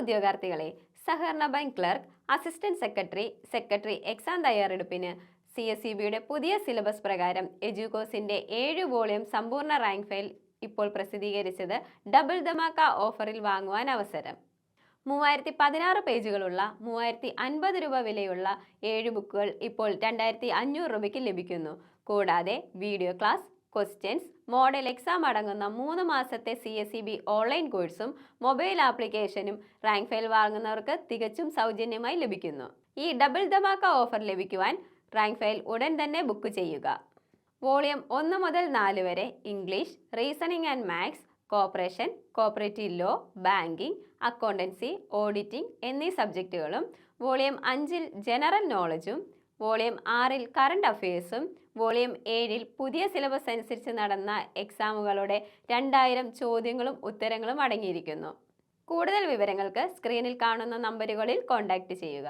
ഉദ്യോഗാർത്ഥികളെ, സഹകരണ bank clerk, assistant secretary exam തയ്യാറെടുപ്പിന് CSEBയുടെ പുതിയ സിലബസ് പ്രകാരം എഡ്യൂകോസിന്റെ 7 വോളിയം സമ്പൂർണ്ണ റാങ്ക് ഫയൽ ഇപ്പോൾ പ്രസിദ്ധീകരിച്ചത് ഡബിൾ ധമാക്ക ഓഫറിൽ വാങ്ങുവാൻ അവസരം. 3016 പേജുകളുള്ള 3050 രൂപ വിലയുള്ള 7 ബുക്കുകൾ ഇപ്പോൾ 2500 രൂപയ്ക്ക് ലഭിക്കുന്നു. കൂടാതെ video class, questions, model exam അടങ്ങുന്ന 3 മാസത്തെ CSEB ഓൺലൈൻ കോഴ്സും മൊബൈൽ ആപ്ലിക്കേഷനും റാങ്ക് ഫയൽ വാങ്ങുന്നവർക്ക് തികച്ചും സൗജന്യമായി ലഭിക്കുന്നു. ഈ ഡബിൾ ധമാക്ക ഓഫർ ലഭിക്കുവാൻ റാങ്ക് ഫയൽ ഉടൻ തന്നെ ബുക്ക് ചെയ്യുക. വോളിയം 1 മുതൽ 4 വരെ English, reasoning and maths, corporation, cooperative law, banking, accountancy, auditing എന്നീ സബ്ജക്റ്റുകളും, വോളിയം 5-ൽ ജനറൽ നോളജും, വോളിയം 6-ൽ കറണ്ട് അഫയേഴ്സും, വോളിയം 7-ൽ പുതിയ സിലബസ് അനുസരിച്ച് നടന്ന എക്സാമുകളുടെ 2000 ചോദ്യങ്ങളും ഉത്തരങ്ങളും അടങ്ങിയിരിക്കുന്നു. കൂടുതൽ വിവരങ്ങൾക്ക് സ്ക്രീനിൽ കാണുന്ന നമ്പറുകളിൽ കോൺടാക്റ്റ് ചെയ്യുക.